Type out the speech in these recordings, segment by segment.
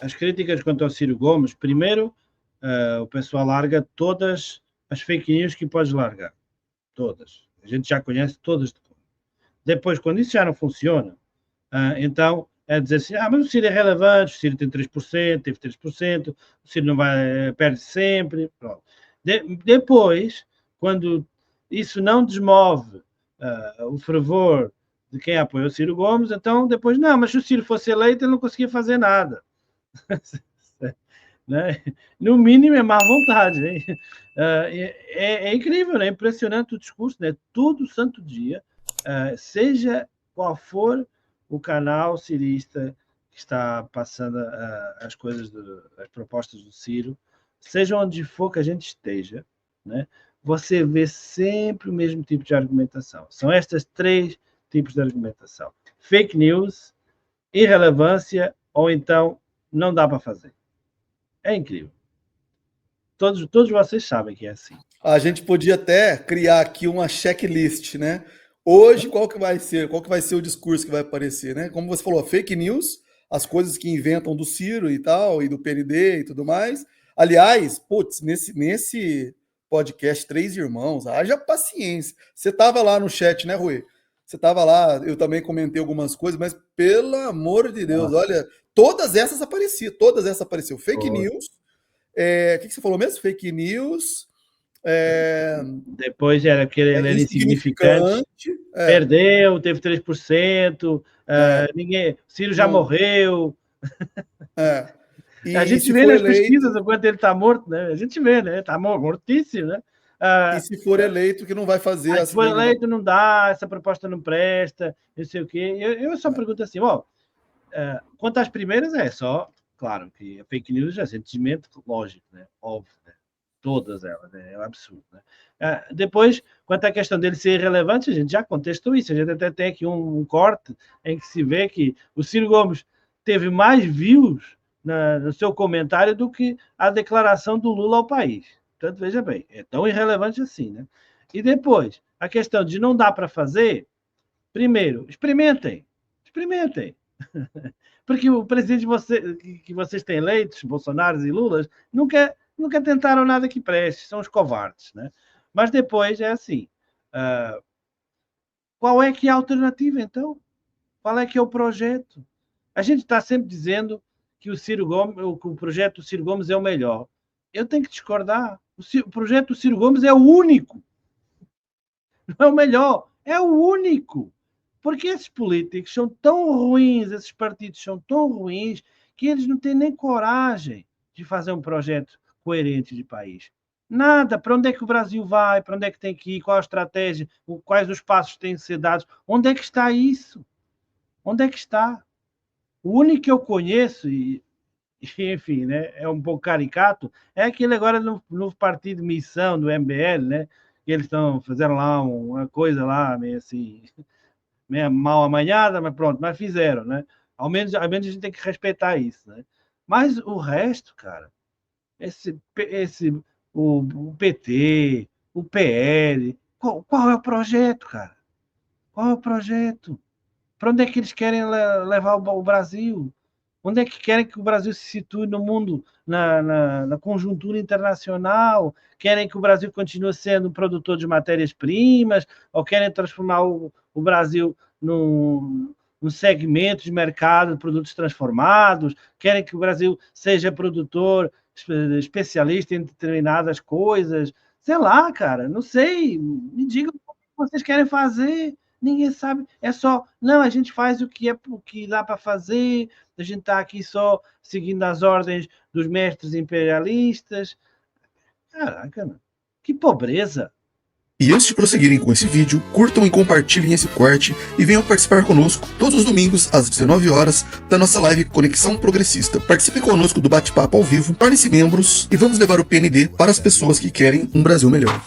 as críticas quanto ao Ciro Gomes, primeiro, o pessoal larga todas as fake news que podes largar. Todas. A gente já conhece todas. Depois, quando isso já não funciona, então é dizer assim, mas o Ciro é relevante, o Ciro tem 3%, teve 3%, o Ciro não vai, perde sempre. Pronto. Depois, quando isso não desmove o fervor de quem apoia o Ciro Gomes, então depois, não, mas se o Ciro fosse eleito, ele não conseguia fazer nada. Né? No mínimo é má vontade. Hein? É incrível, é impressionante o discurso, né? Todo santo dia, seja qual for o canal cirista que está passando as coisas, as propostas do Ciro, seja onde for que a gente esteja, né? Você vê sempre o mesmo tipo de argumentação. São estas 3 tipos de argumentação: fake news, irrelevância ou então não dá para fazer. É incrível. Todos vocês sabem que é assim. A gente podia até criar aqui uma checklist, né? Hoje, qual que vai ser o discurso que vai aparecer, né? Como você falou, fake news, as coisas que inventam do Ciro e tal, e do PND e tudo mais. Aliás, putz, nesse podcast Três Irmãos, haja paciência. Você tava lá no chat, né, Rui? Você tava lá, eu também comentei algumas coisas, mas pelo amor de Deus, olha, todas essas apareciam. Fake news, o que você falou mesmo? Fake news. Depois era porque ele era insignificante. Perdeu, teve 3%, ninguém, Ciro já morreu. A gente vê nas pesquisas o quanto ele está morto, né? A gente vê, né? Está mortíssimo, né? E se for eleito, que não vai fazer se for eleito, não dá, essa proposta não presta, não sei o quê. Eu só pergunto assim, quanto às primeiras, é só, claro, que a fake news é sentimento lógico, né? Óbvio, né? Todas elas, né? É um absurdo. Né? Depois, quanto à questão dele ser irrelevante, a gente já contestou isso. A gente até tem aqui um corte em que se vê que o Ciro Gomes teve mais views no seu comentário do que a declaração do Lula ao país. Portanto, veja bem, é tão irrelevante assim. Né? E depois, a questão de não dá para fazer, primeiro, experimentem. Porque o presidente que vocês têm eleitos, Bolsonaro e Lula, nunca tentaram nada que preste, são os covardes. Né? Mas depois é assim, qual é que é a alternativa, então? Qual é que é o projeto? A gente está sempre dizendo que o projeto do Ciro Gomes é o melhor. Eu tenho que discordar. O projeto do Ciro Gomes é o único. Não é o melhor, é o único. Porque esses políticos são tão ruins, esses partidos são tão ruins, que eles não têm nem coragem de fazer um projeto coerente de país. Nada. Para onde é que o Brasil vai? Para onde é que tem que ir? Qual a estratégia? Quais os passos que têm que ser dados? Onde é que está isso? Onde é que está? O único que eu conheço, enfim, né, é um pouco caricato, é aquele agora no partido de missão do MBL, né? Que eles fizeram lá uma coisa lá, meio assim, meio mal amanhada, mas pronto, mas fizeram, né? Ao menos a gente tem que respeitar isso, né? Mas o resto, cara, o PT, o PL, qual é o projeto, cara? Qual é o projeto? Para onde é que eles querem levar o Brasil? Onde é que querem que o Brasil se situe no mundo, na conjuntura internacional? Querem que o Brasil continue sendo um produtor de matérias-primas? Ou querem transformar o Brasil num segmento de mercado de produtos transformados? Querem que o Brasil seja produtor, especialista em determinadas coisas? Sei lá, cara, não sei. Me digam o que vocês querem fazer. Ninguém sabe. É só, não, a gente faz o que dá para fazer, a gente está aqui só seguindo as ordens dos mestres imperialistas. Caraca, mano. Que pobreza. E antes de prosseguirem com esse vídeo, curtam e compartilhem esse corte e venham participar conosco todos os domingos às 19 horas da nossa live Conexão Progressista. Participe conosco do bate-papo ao vivo, torne-se membros e vamos levar o PND para as pessoas que querem um Brasil melhor.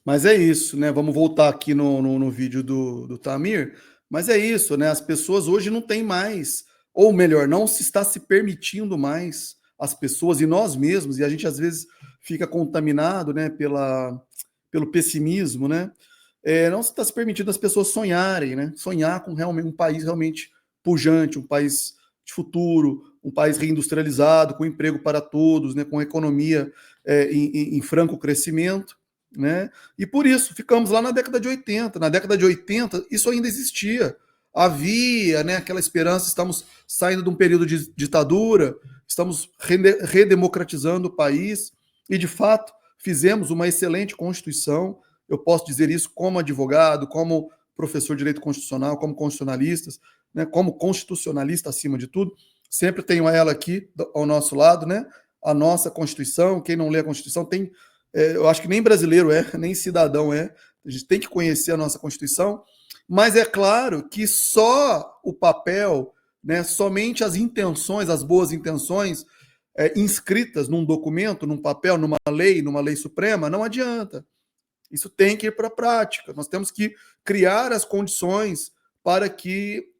Mas é isso, né? Vamos voltar aqui no vídeo do Tamir. Mas é isso, né? As pessoas hoje não têm mais, ou melhor, não se está se permitindo mais as pessoas e nós mesmos, e a gente às vezes fica contaminado, né, pelo pessimismo, né? Não se está se permitindo as pessoas sonharem, né? Sonhar com realmente um país realmente pujante, um país de futuro, um país reindustrializado, com emprego para todos, né, com economia em franco crescimento, né? E por isso ficamos lá na década de 80. Na década de 80, isso ainda existia. Havia, né, aquela esperança, estamos saindo de um período de ditadura, estamos redemocratizando o país, e de fato fizemos uma excelente Constituição. Eu posso dizer isso como advogado, como professor de direito constitucional, como constitucionalistas, né, como constitucionalista acima de tudo. Sempre tenho ela aqui ao nosso lado, né? A nossa Constituição. Quem não lê a Constituição tem, eu acho que nem brasileiro nem cidadão é. A gente tem que conhecer a nossa Constituição. Mas é claro que só o papel, né, somente as intenções, as boas intenções inscritas num documento, num papel, numa lei suprema, não adianta. Isso tem que ir para a prática. Nós temos que criar as condições para que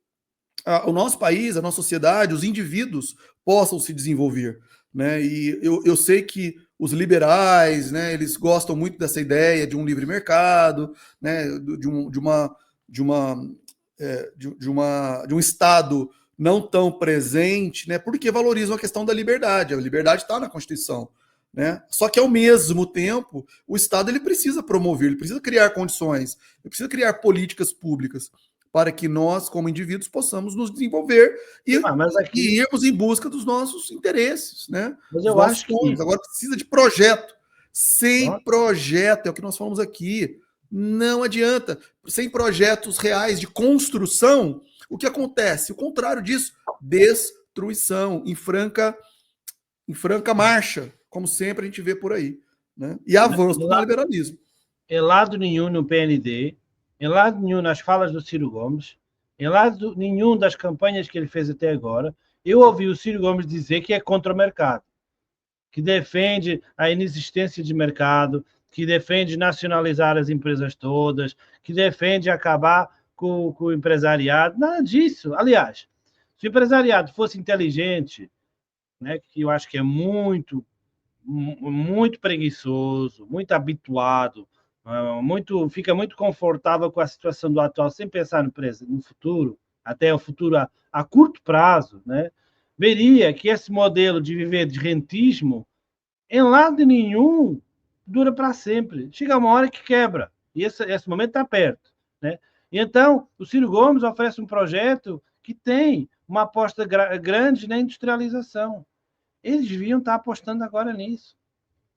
o nosso país, a nossa sociedade, os indivíduos possam se desenvolver, né? E eu sei que os liberais, né, eles gostam muito dessa ideia de um livre mercado, né, de um Estado não tão presente, né, porque valorizam a questão da liberdade. A liberdade está na Constituição, né? Só que, ao mesmo tempo, o Estado ele precisa promover, ele precisa criar condições, ele precisa criar políticas públicas para que nós, como indivíduos, possamos nos desenvolver e irmos em busca dos nossos interesses, né? Mas eu acho que... Agora precisa de projeto. Sem projeto, é o que nós falamos aqui, não adianta. Sem projetos reais de construção, o que acontece? O contrário disso, destruição, em franca marcha, como sempre a gente vê por aí, né? E avanço do liberalismo. Em lado nenhum no PND, em lado nenhum nas falas do Ciro Gomes, em lado nenhum das campanhas que ele fez até agora, eu ouvi o Ciro Gomes dizer que é contra o mercado, que defende a inexistência de mercado, que defende nacionalizar as empresas todas, que defende acabar com o empresariado. Nada disso. Aliás, se o empresariado fosse inteligente, né, que eu acho que é muito preguiçoso, muito habituado, fica muito confortável com a situação do atual, sem pensar no futuro, até o futuro a curto prazo, né? Veria que esse modelo de viver de rentismo, em lado nenhum, dura para sempre. Chega uma hora que quebra, e esse momento está perto, né? E então, o Ciro Gomes oferece um projeto que tem uma aposta grande na industrialização. Eles deviam estar apostando agora nisso.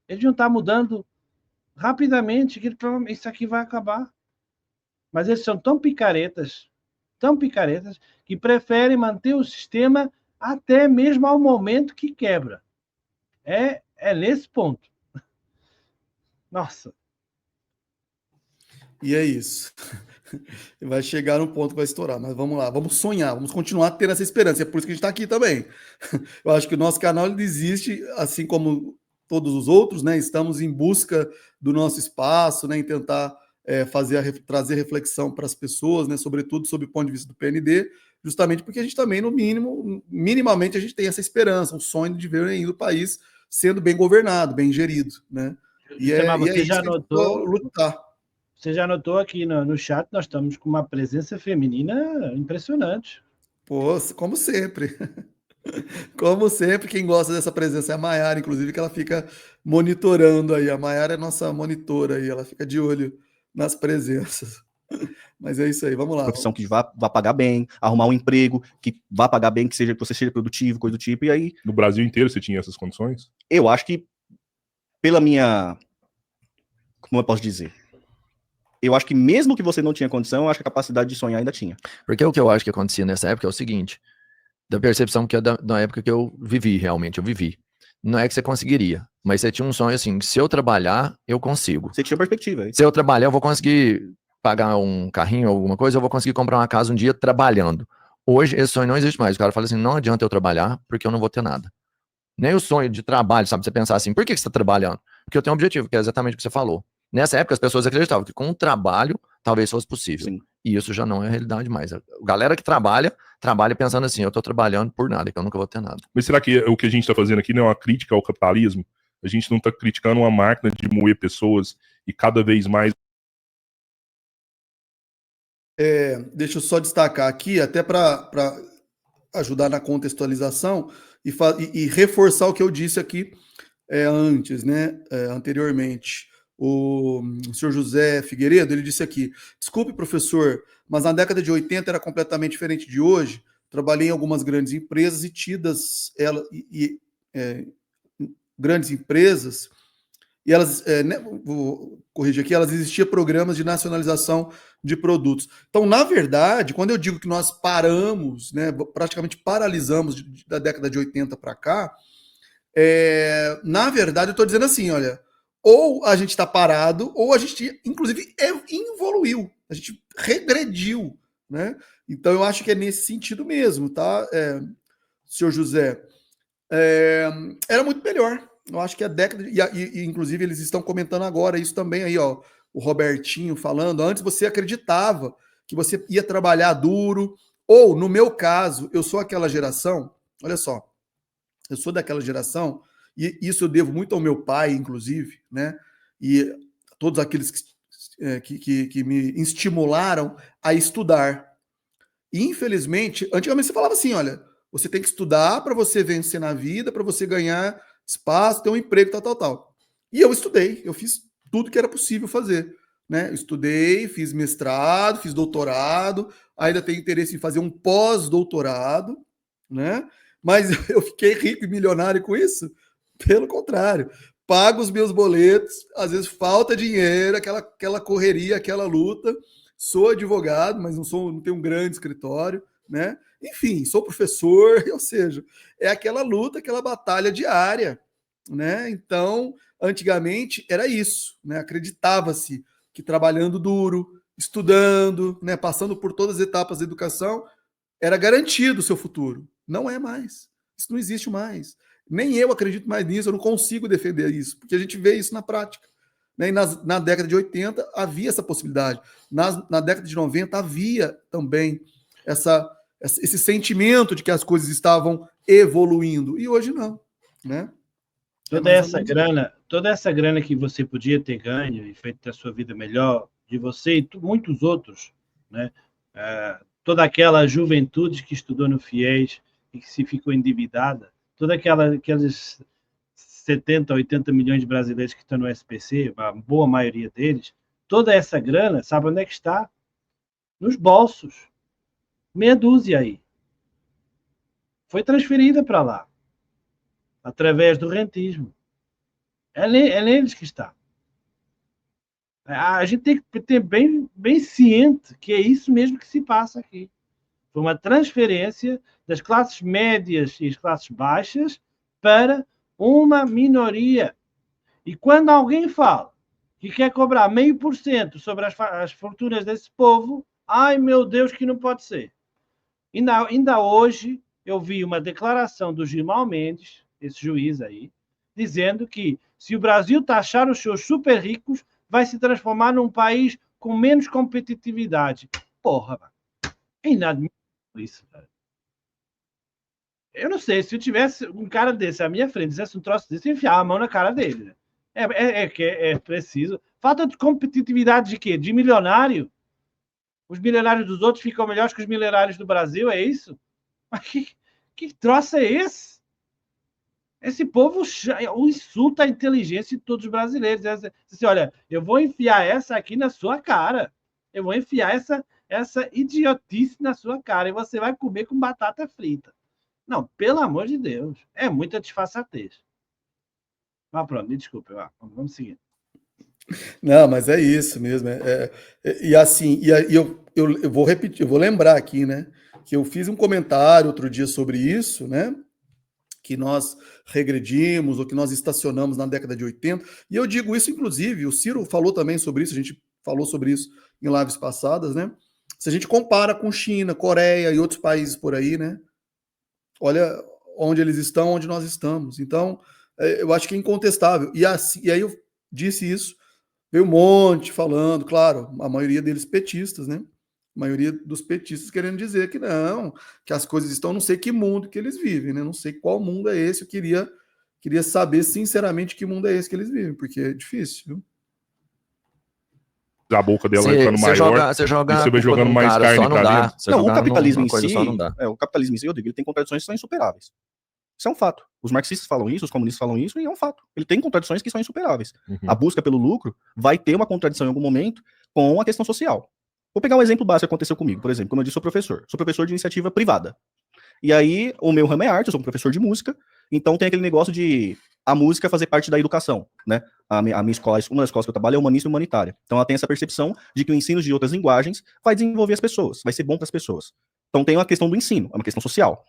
Eles deviam estar mudando rapidamente, que isso aqui vai acabar. Mas eles são tão picaretas, que preferem manter o sistema até mesmo ao momento que quebra. É nesse ponto. Nossa. E é isso. Vai chegar num ponto que vai estourar, mas vamos lá, vamos sonhar, vamos continuar tendo essa esperança. É por isso que a gente está aqui também. Eu acho que o nosso canal ele existe, assim como todos os outros, né? Estamos em busca do nosso espaço, né? Em tentar trazer reflexão para as pessoas, né? Sobretudo sob o ponto de vista do PND, justamente porque a gente também, no mínimo, minimamente, a gente tem essa esperança, um sonho de ver ainda o país sendo bem governado, bem gerido, né? E você já notou lutar. Você já notou aqui no chat, nós estamos com uma presença feminina impressionante. Pô, como sempre. Como sempre, quem gosta dessa presença é a Maiara, inclusive, que ela fica monitorando aí. A Maiara é nossa monitora aí, ela fica de olho nas presenças. Mas é isso aí, vamos lá. Profissão que vá pagar bem, arrumar um emprego que vá pagar bem, que você seja produtivo, coisa do tipo, e aí... No Brasil inteiro você tinha essas condições? Eu acho que, pela minha... Como eu posso dizer? Eu acho que mesmo que você não tinha condição, eu acho que a capacidade de sonhar ainda tinha. Porque o que eu acho que acontecia nessa época é o seguinte, da percepção que é da época que eu vivi, realmente, eu vivi. Não é que você conseguiria, mas você tinha um sonho assim, se eu trabalhar, eu consigo. Você tinha perspectiva. Se eu trabalhar, eu vou conseguir pagar um carrinho, alguma coisa, eu vou conseguir comprar uma casa um dia trabalhando. Hoje, esse sonho não existe mais. O cara fala assim, não adianta eu trabalhar, porque eu não vou ter nada. Nem o sonho de trabalho, sabe? Você pensar assim, por que você está trabalhando? Porque eu tenho um objetivo, que é exatamente o que você falou. Nessa época, as pessoas acreditavam que com o trabalho, talvez fosse possível. Sim. E isso já não é a realidade mais. A galera que trabalha pensando assim, eu tô trabalhando por nada, que eu nunca vou ter nada. Mas será que o que a gente está fazendo aqui não é uma crítica ao capitalismo? A gente não está criticando uma máquina de moer pessoas e cada vez mais... Deixa eu só destacar aqui, até para ajudar na contextualização, e reforçar o que eu disse aqui antes, né? Anteriormente. O senhor José Figueiredo, ele disse aqui: desculpe, professor, mas na década de 80 era completamente diferente de hoje. Trabalhei em algumas grandes empresas e tidas grandes empresas, e elas, vou corrigir aqui, elas existiam programas de nacionalização de produtos. Então, na verdade, quando eu digo que nós paramos, né, praticamente paralisamos da década de 80 para cá, na verdade, eu estou dizendo assim, olha, ou a gente está parado, ou a gente, inclusive, evoluiu, a gente regrediu, né? Então, eu acho que é nesse sentido mesmo, tá, senhor José? Era muito melhor. Eu acho que a década... E, inclusive, eles estão comentando agora isso também aí, ó. O Robertinho falando. Antes você acreditava que você ia trabalhar duro. Ou, no meu caso, eu sou aquela geração... Olha só. Eu sou daquela geração, e isso eu devo muito ao meu pai, inclusive, né? E todos aqueles que me estimularam a estudar. E, infelizmente, antigamente você falava assim, olha... Você tem que estudar para você vencer na vida, para você ganhar espaço, ter um emprego, tal. E eu estudei, eu fiz tudo que era possível fazer, né? Eu estudei, fiz mestrado, fiz doutorado, ainda tenho interesse em fazer um pós-doutorado, né? Mas eu fiquei rico e milionário com isso? Pelo contrário, pago os meus boletos, às vezes falta dinheiro, aquela correria, aquela luta. Sou advogado, mas não tenho um grande escritório, né? Enfim, sou professor, ou seja, é aquela luta, aquela batalha diária, né? Então, antigamente era isso, né? Acreditava-se que trabalhando duro, estudando, né? Passando por todas as etapas da educação, era garantido o seu futuro. Não é mais. Isso não existe mais. Nem eu acredito mais nisso, eu não consigo defender isso, porque a gente vê isso na prática. Né? E na década de 80 havia essa possibilidade. Na década de 90 havia também esse sentimento de que as coisas estavam evoluindo. E hoje não. Né? Toda essa grana que você podia ter ganho e feito da sua vida melhor, de você e muitos outros, né? Toda aquela juventude que estudou no FIES e que se ficou endividada, aqueles 70, 80 milhões de brasileiros que estão no SPC, a boa maioria deles, toda essa grana, sabe onde é que está? Nos bolsos. Meia dúzia aí. Foi transferida para lá, através do rentismo. É neles que está. A gente tem que ter bem ciente que é isso mesmo que se passa aqui. Foi uma transferência das classes médias e as classes baixas para uma minoria. E quando alguém fala que quer cobrar 0,5% sobre as fortunas desse povo, ai meu Deus, que não pode ser. Ainda hoje eu vi uma declaração do Gilmar Mendes, esse juiz aí, dizendo que se o Brasil taxar os seus super ricos, vai se transformar num país com menos competitividade. Porra, é inadmissível isso, cara. Eu não sei, se eu tivesse um cara desse à minha frente, fizesse um troço desse, eu enfiava a mão na cara dele. Né? É preciso. Falta de competitividade de quê? De milionário? Os milionários dos outros ficam melhores que os milionários do Brasil, é isso? Mas que troço é esse? Esse povo insulta a inteligência de todos os brasileiros. Assim, olha, eu vou enfiar essa aqui na sua cara. Eu vou enfiar essa idiotice na sua cara e você vai comer com batata frita. Não, pelo amor de Deus. É muita disfarçatez. Mas pronto, me desculpe. Vamos seguir. Não, mas é isso mesmo. E assim, eu vou repetir, eu vou lembrar aqui, né? Que eu fiz um comentário outro dia sobre isso, né? Que nós regredimos ou que nós estacionamos na década de 80. E eu digo isso, inclusive, o Ciro falou também sobre isso, a gente falou sobre isso em lives passadas, né? Se a gente compara com China, Coreia e outros países por aí, né? Olha onde eles estão, onde nós estamos. Então, eu acho que é incontestável. E aí eu disse isso, veio um monte falando, claro, a maioria deles petistas, né? A maioria dos petistas querendo dizer que não, que as coisas estão, não sei que mundo que eles vivem, né? Não sei qual mundo é esse, eu queria saber sinceramente que mundo é esse que eles vivem, porque é difícil, viu? A boca dela vai ficando maior, você vai jogando mais carne pra dentro. Não, o capitalismo em si, o capitalismo em si, eu digo, ele tem contradições que são insuperáveis. Isso é um fato. Os marxistas falam isso, os comunistas falam isso, e é um fato. Ele tem contradições que são insuperáveis. Uhum. A busca pelo lucro vai ter uma contradição em algum momento com a questão social. Vou pegar um exemplo básico que aconteceu comigo. Por exemplo, como eu disse, sou professor de iniciativa privada. E aí, o meu ramo é arte, eu sou um professor de música, então tem aquele negócio de a música fazer parte da educação, né? A minha escola, uma das escolas que eu trabalho é humanista e humanitária. Então ela tem essa percepção de que o ensino de outras linguagens vai desenvolver as pessoas, vai ser bom para as pessoas. Então tem uma questão do ensino, é uma questão social.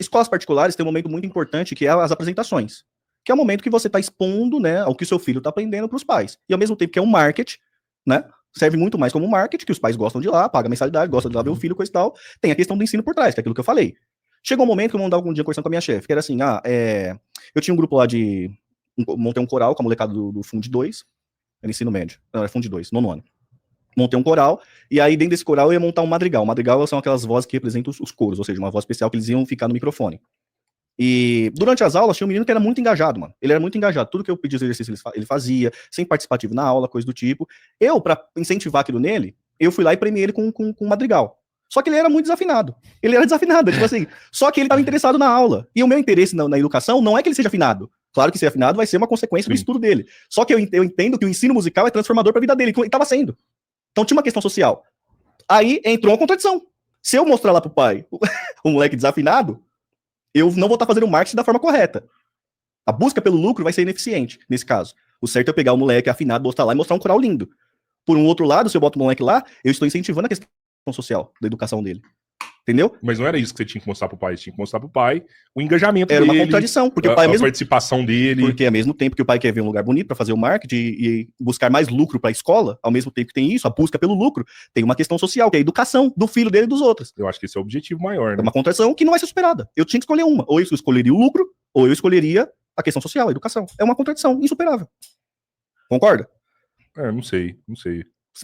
Escolas particulares têm um momento muito importante que é as apresentações, que é o momento que você está expondo, né, o que o seu filho está aprendendo para os pais. E ao mesmo tempo que é um marketing, né? Serve muito mais como marketing, que os pais gostam de ir lá, pagam mensalidade, gostam de lá ver o filho, coisa e tal. Tem a questão do ensino por trás, que é aquilo que eu falei. Chegou um momento que eu mandava algum dia conversando com a minha chefe, que era assim, eu tinha um grupo lá montei um coral com a molecada do Fundo 2, era ensino médio, não, era Fundo 2, nono ano. Montei um coral, e aí dentro desse coral eu ia montar um madrigal. O madrigal são aquelas vozes que representam os coros, ou seja, uma voz especial que eles iam ficar no microfone. E durante as aulas tinha um menino que era muito engajado, mano. Ele era muito engajado. Tudo que eu pedia os exercícios ele fazia, sem participativo na aula, coisa do tipo. Eu, pra incentivar aquilo nele, eu fui lá e premiei ele com um madrigal. Só que ele era muito desafinado. Ele era desafinado, tipo assim. Só que ele estava interessado na aula. E o meu interesse na educação não é que ele seja afinado. Claro que ser afinado vai ser uma consequência do estudo dele. Só que eu entendo que o ensino musical é transformador para a vida dele. E estava sendo. Então tinha uma questão social. Aí entrou uma contradição. Se eu mostrar lá pro pai o moleque desafinado, eu não vou estar fazendo o marketing da forma correta. A busca pelo lucro vai ser ineficiente, nesse caso. O certo é eu pegar o moleque afinado, mostrar lá e mostrar um coral lindo. Por um outro lado, se eu boto o moleque lá, eu estou incentivando a questão social, da educação dele. Entendeu? Mas não era isso que você tinha que mostrar pro pai. Você tinha que mostrar pro pai o engajamento Era dele. uma contradição, porque o pai a participação dele. Porque ao mesmo tempo que o pai quer ver um lugar bonito para fazer o marketing e buscar mais lucro para a escola, ao mesmo tempo que tem isso, a busca pelo lucro, tem uma questão social, que é a educação do filho dele e dos outros. Eu acho que esse é o objetivo maior, É né? uma contradição que não vai ser superada. Eu tinha que escolher uma. Ou eu escolheria o lucro, ou eu escolheria a questão social, a educação. É uma contradição insuperável. Concorda? Não sei.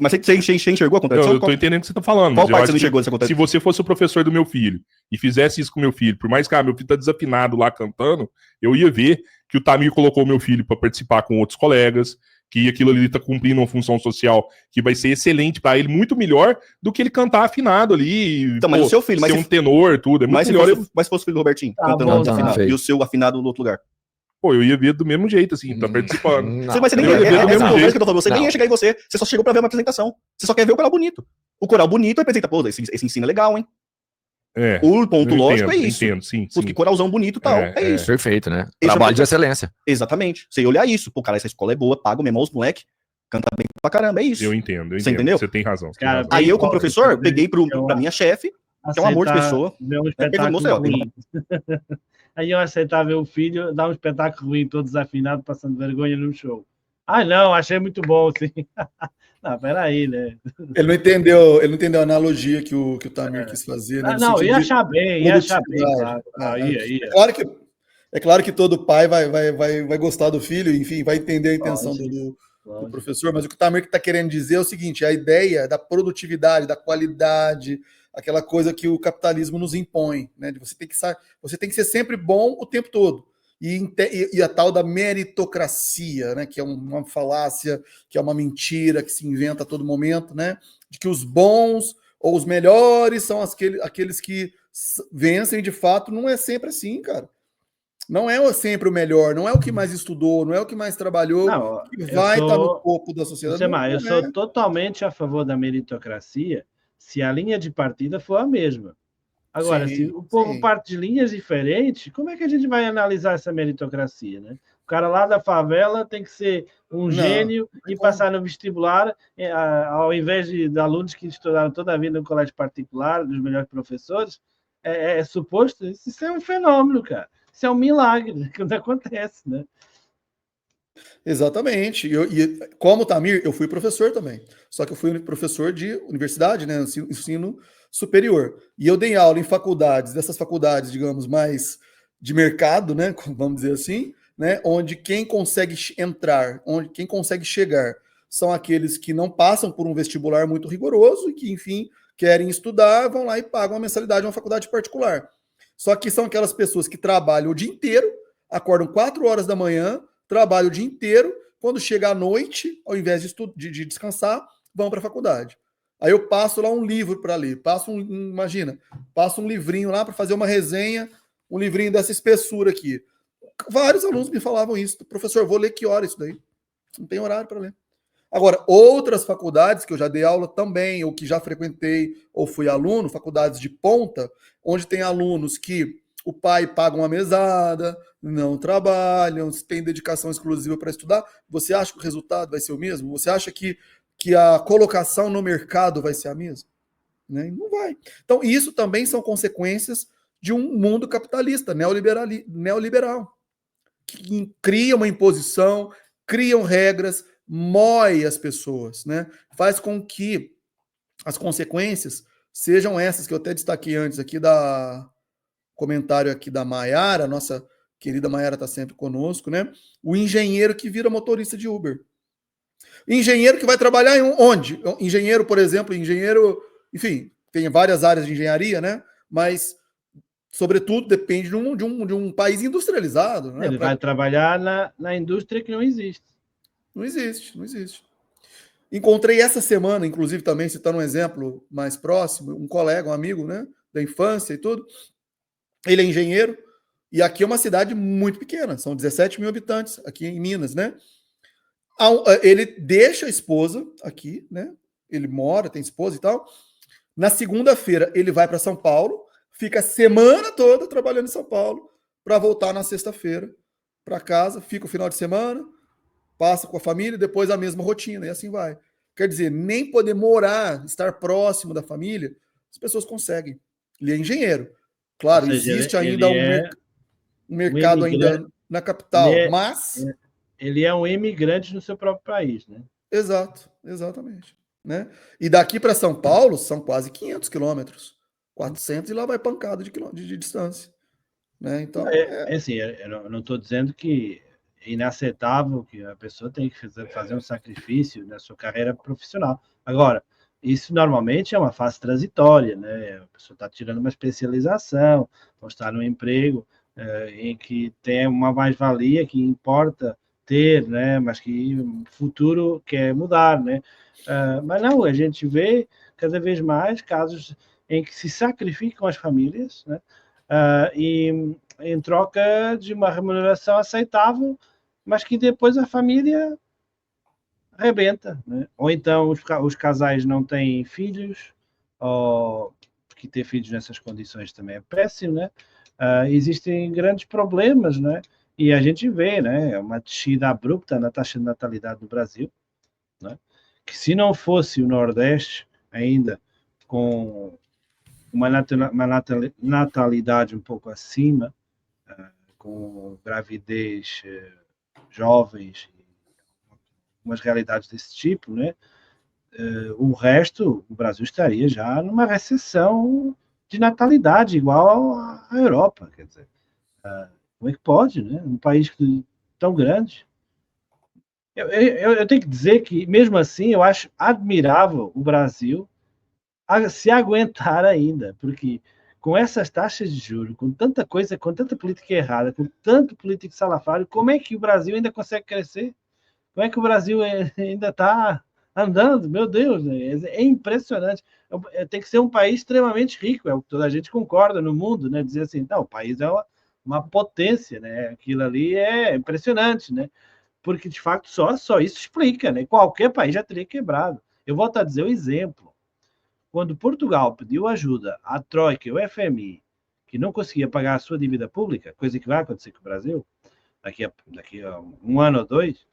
Mas você enxergou a contradição? Eu tô entendendo o que você tá falando. Qual Mas eu parte acho você não que enxergou dessa contradição? se você fosse o professor do meu filho e fizesse isso com meu filho, por mais que meu filho tá desafinado lá cantando, eu ia ver que o Tamir colocou meu filho para participar com outros colegas, que aquilo ali tá cumprindo uma função social que vai ser excelente para ele, muito melhor do que ele cantar afinado ali. Então, mas o seu filho, ser um tenor, tudo. É muito melhor. Mas se fosse o filho do Robertinho, Tá cantando bom, desafinado, tá. e o seu afinado no outro lugar. Pô, eu ia ver do mesmo jeito, assim, tá participando. Não. Mas você nem eu ia ver do mesmo essa jeito. que eu tô falando, você nem Não. ia chegar em você só chegou pra ver uma apresentação. Você só quer ver o coral bonito. O coral bonito representa, pô, esse ensino é legal, hein? O ponto lógico é isso. Entendo, sim. Porque coralzão bonito e tal, é isso. Perfeito, né? Esse é o Trabalho de ponto. excelência. Exatamente. Você ia olhar isso. Pô, cara, essa escola é boa, pago mesmo os moleque, canta bem pra caramba, é isso. Eu entendo. Você entendeu? Você tem razão. Cara, Aí eu, como Bem, professor, bem, peguei pra minha chefe, que é um amor de pessoa. Ver um Pegou espetáculo você, ó, ruim. Aí eu aceitar ver o filho dar um espetáculo ruim, todo desafinado, passando vergonha no show. Ah, não, achei muito bom, sim. Não, peraí, né? Ele não entendeu a analogia que o Tamir quis fazer, né? Ah, no não, sentido ia de achar bem, produtividade. claro. Ia. É claro que todo pai vai gostar do filho, enfim, vai entender a intenção do professor, mas o que o Tamir está querendo dizer é o seguinte: a ideia da produtividade, da qualidade, aquela coisa que o capitalismo nos impõe, né? Você tem que ser sempre bom o tempo todo. E a tal da meritocracia, né? Que é uma falácia, que é uma mentira que se inventa a todo momento, né? De que os bons ou os melhores são aqueles que vencem de fato. Não é sempre assim, cara. Não é sempre o melhor, não é o que mais estudou, não é o que mais trabalhou, Não, que vai estar no topo da sociedade. Eu sou totalmente a favor da meritocracia se a linha de partida for a mesma. Agora, se o povo parte de linhas diferentes, como é que a gente vai analisar essa meritocracia, né? O cara lá da favela tem que ser um gênio e passar no vestibular, ao invés de alunos que estudaram toda a vida no colégio particular, dos melhores professores, é suposto, isso é um fenômeno, cara. Isso é um milagre que não acontece, né? Exatamente. E como Tamir, eu fui professor também. Só que eu fui professor de universidade, né? Ensino superior. E eu dei aula em faculdades, dessas faculdades, digamos, mais de mercado, né? Vamos dizer assim, né? Onde quem consegue entrar, quem consegue chegar, são aqueles que não passam por um vestibular muito rigoroso e que, enfim, querem estudar, vão lá e pagam a mensalidade de uma faculdade particular. Só que são aquelas pessoas que trabalham o dia inteiro, acordam 4 horas da manhã, trabalham o dia inteiro, quando chega à noite, ao invés de descansar, vão para a faculdade. Aí eu passo lá um livro para ler, passo um livrinho lá para fazer uma resenha, um livrinho dessa espessura aqui. Vários alunos me falavam isso. Professor, vou ler que hora isso daí? Não tem horário para ler. Agora, outras faculdades que eu já dei aula também, ou que já frequentei, ou fui aluno, faculdades de ponta, onde tem alunos que o pai paga uma mesada, não trabalham, tem dedicação exclusiva para estudar, você acha que o resultado vai ser o mesmo? Você acha que a colocação no mercado vai ser a mesma? Né? Não vai. Então, isso também são consequências de um mundo capitalista, neoliberal, que cria uma imposição, criam regras, mói as pessoas, né? Faz com que as consequências sejam essas que eu até destaquei antes aqui comentário aqui da Maiara, nossa querida Maiara está sempre conosco, né? O engenheiro que vira motorista de Uber. Engenheiro que vai trabalhar em onde? Engenheiro, por exemplo, enfim, tem várias áreas de engenharia, né? Mas, sobretudo, depende de um país industrializado. Né? Ele vai trabalhar na indústria que não existe. Não existe. Encontrei essa semana, inclusive, também, citando um exemplo mais próximo, um colega, um amigo, né? Da infância e tudo. Ele é engenheiro, e aqui é uma cidade muito pequena, são 17 mil habitantes, aqui em Minas, né? Ele deixa a esposa aqui, né? Ele mora, tem esposa e tal. Na segunda-feira, ele vai para São Paulo, fica a semana toda trabalhando em São Paulo, para voltar na sexta-feira para casa, fica o final de semana, passa com a família, depois a mesma rotina, e assim vai. Quer dizer, nem poder morar, estar próximo da família, as pessoas conseguem. Ele é engenheiro. Claro, Ou seja, existe ainda um mercado ainda na capital, mas... Ele é um imigrante no seu próprio país, né? Exatamente. Né? E daqui para São Paulo são quase 500 quilômetros. 400 e lá vai pancada de distância. Né? Então, assim, eu não estou dizendo que é inaceitável que a pessoa tem que fazer um sacrifício na sua carreira profissional. Agora, isso normalmente é uma fase transitória, né? A pessoa está tirando uma especialização, ou está num emprego em que tem uma mais-valia que importa ter, né? Mas que o futuro quer mudar, né? Mas não, a gente vê cada vez mais casos em que se sacrificam as famílias, né? E em troca de uma remuneração aceitável, mas que depois a família arrebenta, né? Ou então os casais não têm filhos, ou porque ter filhos nessas condições também é péssimo, né? Existem grandes problemas, né? E a gente vê, né? Uma descida abrupta na taxa de natalidade no Brasil, né? Que se não fosse o Nordeste ainda com uma natalidade um pouco acima, com gravidez jovens, umas realidades desse tipo, né? O resto, o Brasil estaria já numa recessão de natalidade igual à Europa, quer dizer, como é que pode, né? Um país tão grande. Eu tenho que dizer que, mesmo assim, eu acho admirável o Brasil se aguentar ainda, porque com essas taxas de juros, com tanta coisa, com tanta política errada, com tanto político salafrário, como é que o Brasil ainda consegue crescer? Como é que o Brasil ainda está andando? Meu Deus, é impressionante. Tem que ser um país extremamente rico, é o que toda a gente concorda no mundo, né? Dizer assim, não, o país é uma potência, né? Aquilo ali é impressionante, né? Porque, de fato, só isso explica, né? Qualquer país já teria quebrado. Eu volto a dizer o exemplo. Quando Portugal pediu ajuda à Troika e ao FMI, que não conseguia pagar a sua dívida pública, coisa que vai acontecer com o Brasil daqui a um ano ou dois,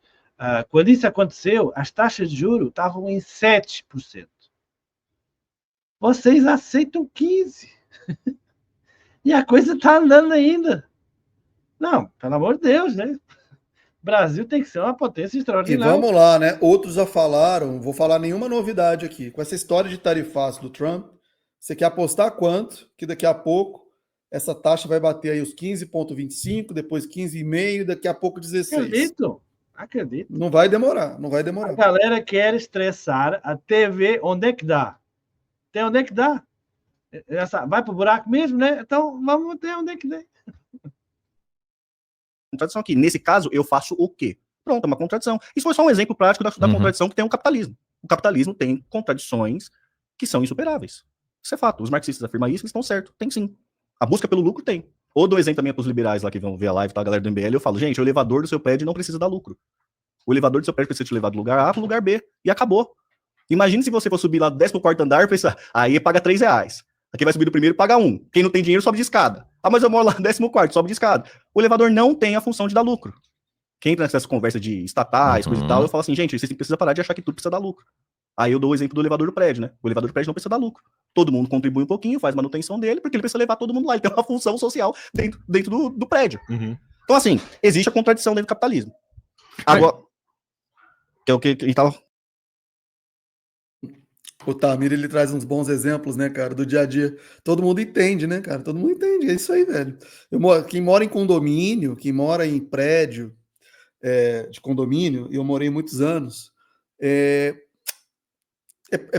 quando isso aconteceu, as taxas de juros estavam em 7%. Vocês aceitam 15%. E a coisa está andando ainda. Não, pelo amor de Deus, né? O Brasil tem que ser uma potência extraordinária. E vamos lá, né? Outros já falaram, não vou falar nenhuma novidade aqui. Com essa história de tarifaço do Trump, você quer apostar quanto? Que daqui a pouco essa taxa vai bater aí os 15,25, depois 15,5, daqui a pouco 16. Acredito. Não vai demorar. A galera quer estressar a TV, onde é que dá? Tem onde é que dá? Vai pro buraco mesmo, né? Então vamos ter onde é que dá. Contradição aqui. Nesse caso, eu faço o quê? Pronto, é uma contradição. Isso foi só um exemplo prático da contradição que tem o capitalismo. O capitalismo tem contradições que são insuperáveis. Isso é fato. Os marxistas afirmam isso, eles estão certos. Tem sim. A busca pelo lucro tem. Ou dou exemplo também para os liberais lá que vão ver a live, tá? A galera do MBL, eu falo, gente, o elevador do seu prédio não precisa dar lucro. O elevador do seu prédio precisa te levar do lugar A para o lugar B. E acabou. Imagina se você for subir lá do 14º andar, pensar, aí paga R$3. Aqui vai subir do primeiro, paga 1. Quem não tem dinheiro sobe de escada. Ah, mas eu moro lá no 14º, sobe de escada. O elevador não tem a função de dar lucro. Quem entra nessa conversa de estatais, coisa e tal, eu falo assim, gente, vocês precisam parar de achar que tudo precisa dar lucro. Aí eu dou o exemplo do elevador do prédio, né? O elevador do prédio não precisa dar lucro. Todo mundo contribui um pouquinho, faz manutenção dele, porque ele precisa levar todo mundo lá. Ele tem uma função social dentro do prédio. Uhum. Então, assim, existe a contradição dentro do capitalismo. Agora, que é o que a gente tava... O Tamir, ele traz uns bons exemplos, né, cara, do dia a dia. Todo mundo entende, né, cara? Todo mundo entende, é isso aí, velho. Quem mora em condomínio, quem mora em prédio de condomínio, eu morei muitos anos, é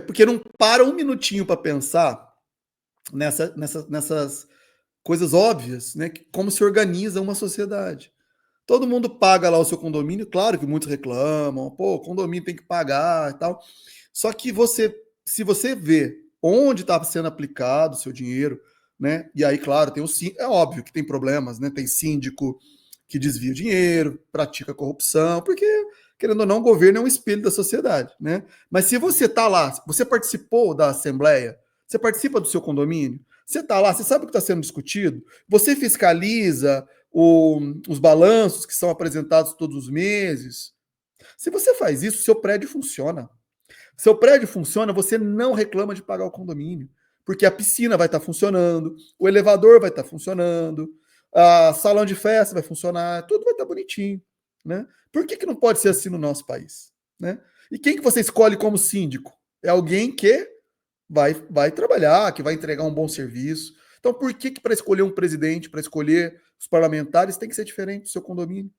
porque não para um minutinho para pensar nessas coisas óbvias, né? Como se organiza uma sociedade. Todo mundo paga lá o seu condomínio, claro que muitos reclamam, pô, o condomínio tem que pagar e tal. Só que se você vê onde está sendo aplicado o seu dinheiro, né? E aí, claro, é óbvio que tem problemas, né? Tem síndico que desvia o dinheiro, pratica corrupção, porque, querendo ou não, o governo é um espelho da sociedade, né? Mas se você está lá, você participou da assembleia, você participa do seu condomínio, você está lá, você sabe o que está sendo discutido, você fiscaliza os balanços que são apresentados todos os meses. Se você faz isso, seu prédio funciona. Seu prédio funciona, você não reclama de pagar o condomínio, porque a piscina vai estar funcionando, o elevador vai estar funcionando, a salão de festa vai funcionar, tudo vai estar bonitinho, né? Por que não pode ser assim no nosso país, né? E quem que você escolhe como síndico? É alguém que vai trabalhar, que vai entregar um bom serviço. Então, por que para escolher um presidente, para escolher os parlamentares, tem que ser diferente do seu condomínio?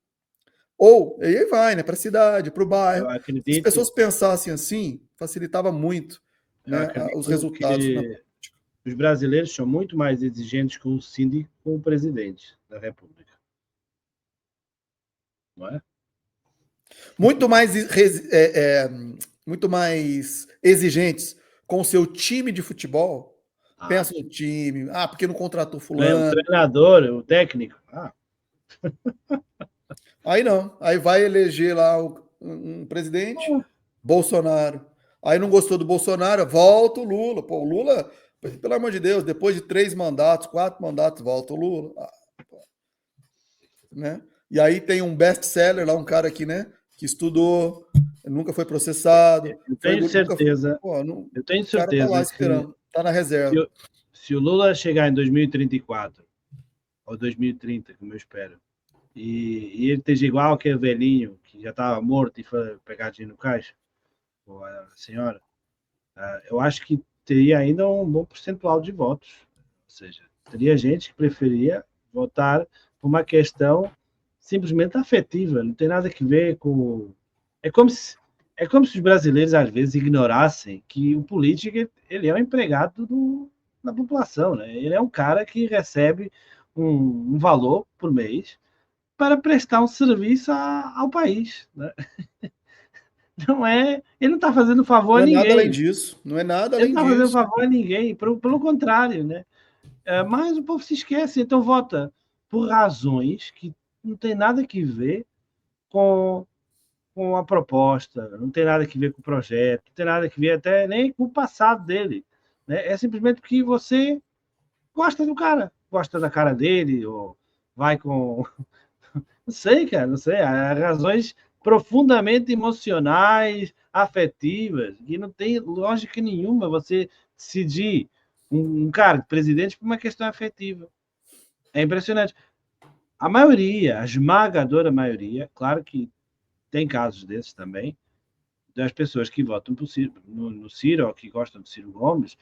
Ou, aí vai, né, para a cidade, para o bairro. Se as pessoas pensassem assim, facilitava muito, né, os resultados. Os brasileiros são muito mais exigentes com o síndico que com o presidente da República. Não é? Muito mais exigentes com o seu time de futebol. Pensa no time. Ah, porque não contratou fulano. O treinador, o técnico. Aí não. Aí vai eleger lá um presidente, Bolsonaro. Aí não gostou do Bolsonaro, volta o Lula. Pô, o Lula, pelo amor de Deus, depois de 3 mandatos, 4 mandatos, volta o Lula. Né? E aí tem um best-seller lá, um cara aqui, né, que estudou, nunca foi processado. Eu tenho certeza. Eu tenho certeza. O cara tá lá esperando, tá na reserva. Se o Lula chegar em 2034 ou 2030, como eu espero, e ele esteja igual aquele velhinho que já estava morto e foi pegar dinheiro no caixa, ou a senhora, eu acho que teria ainda um bom percentual de votos. Ou seja, teria gente que preferia votar por uma questão simplesmente afetiva, não tem nada a ver com... É como se os brasileiros, às vezes, ignorassem que o político ele é um empregado da população, né? Ele é um cara que recebe um valor por mês para prestar um serviço ao país, né? Não é, ele não está fazendo favor a ninguém. Não é nada além disso. Não é nada além disso. Ele não está fazendo favor a ninguém, pelo contrário, né? Mas o povo se esquece, então vota por razões que não tem nada a ver com a proposta, não tem nada a ver com o projeto, não tem nada a ver até nem com o passado dele, né? É simplesmente porque você gosta do cara, gosta da cara dele, ou vai com... Não sei, cara, não sei. Há razões profundamente emocionais, afetivas, e não tem lógica nenhuma você decidir um cargo de presidente por uma questão afetiva. É impressionante. A maioria, a esmagadora maioria, claro que tem casos desses também, das pessoas que votam no Ciro, ou que gostam do Ciro Gomes,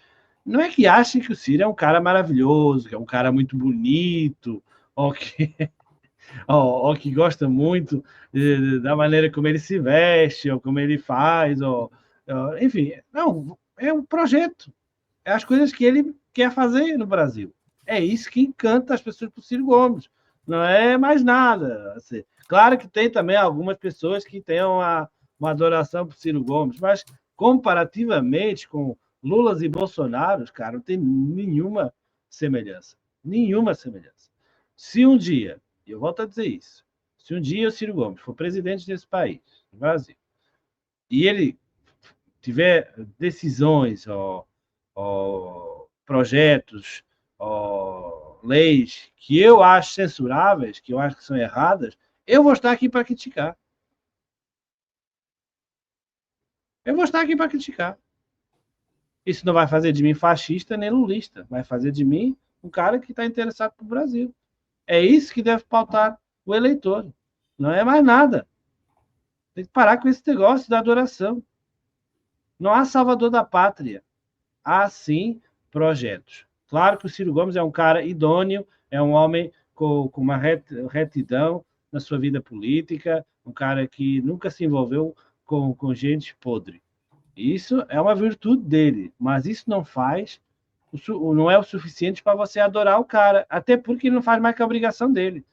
não é que achem que o Ciro é um cara maravilhoso, que é um cara muito bonito, ou que gosta muito da maneira como ele se veste, ou como ele faz, enfim, não, é um projeto, é as coisas que ele quer fazer no Brasil. É isso que encanta as pessoas por Ciro Gomes, não é mais nada. Assim, claro que tem também algumas pessoas que têm uma adoração por Ciro Gomes, mas comparativamente com Lula e Bolsonaro, cara, não tem nenhuma semelhança. Nenhuma semelhança. Se um dia, eu volto a dizer isso, se um dia o Ciro Gomes for presidente desse país, do Brasil, e ele tiver decisões ou projetos ou leis que eu acho censuráveis, que eu acho que são erradas, eu vou estar aqui para criticar. Eu vou estar aqui para criticar. Isso não vai fazer de mim fascista nem lulista, vai fazer de mim um cara que está interessado no Brasil. É isso que deve pautar o eleitor. Não é mais nada. Tem que parar com esse negócio da adoração. Não há salvador da pátria. Há, sim, projetos. Claro que o Ciro Gomes é um cara idôneo, é um homem com uma retidão na sua vida política, um cara que nunca se envolveu com gente podre. Isso é uma virtude dele, mas isso não é o suficiente para você adorar o cara, até porque ele não faz mais que a obrigação dele.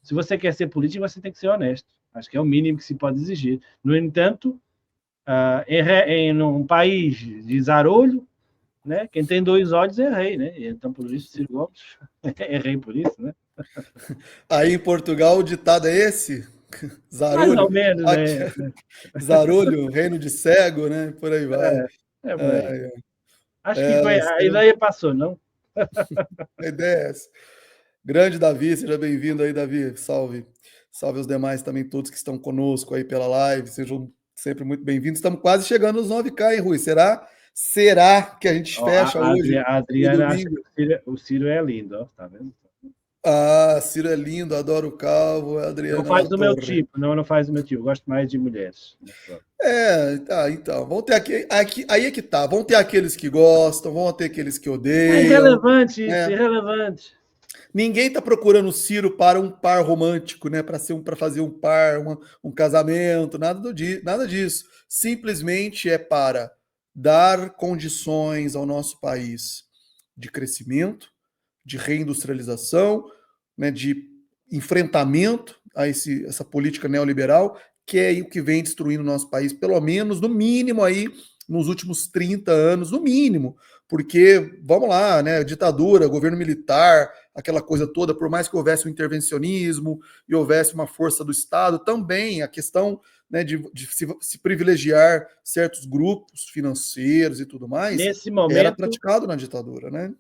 Se você quer ser político, você tem que ser honesto. Acho que é o mínimo que se pode exigir. No entanto, em um país de zarolho, né, quem tem dois olhos é rei, né? Então, por isso, Ciro Gomes é rei por isso, né? Aí em Portugal o ditado é esse? Mais ou Zarolho, menos, né? Zarolho, reino de cego, né? Por aí vai. É por aí. É, Acho que foi, a ideia passou, não? a ideia é essa. Grande Davi, seja bem-vindo aí, Davi. Salve. Salve os demais também, todos que estão conosco aí pela live. Sejam sempre muito bem-vindos. Estamos quase chegando nos 9K, hein, Rui? Será que a gente fecha hoje? A Adriana acha que o Ciro é lindo, ó, tá vendo? Ah, Ciro é lindo, adoro o calvo, Adriana. Não faz do meu tipo, não faz do meu tipo. Eu gosto mais de mulheres. Tá, então. Vão ter aí é que tá. Vão ter aqueles que gostam, vão ter aqueles que odeiam. É irrelevante isso, irrelevante. Ninguém tá procurando o Ciro para um par romântico, né? Para fazer um par, um casamento, nada disso. Simplesmente é para dar condições ao nosso país de crescimento, de reindustrialização, né, de enfrentamento a essa política neoliberal, que é o que vem destruindo o nosso país, pelo menos, no mínimo, aí, nos últimos 30 anos, no mínimo. Porque, vamos lá, né, ditadura, governo militar, aquela coisa toda, por mais que houvesse um intervencionismo e houvesse uma força do Estado, também a questão, né, de se privilegiar certos grupos financeiros e tudo mais, nesse momento, era praticado na ditadura, né?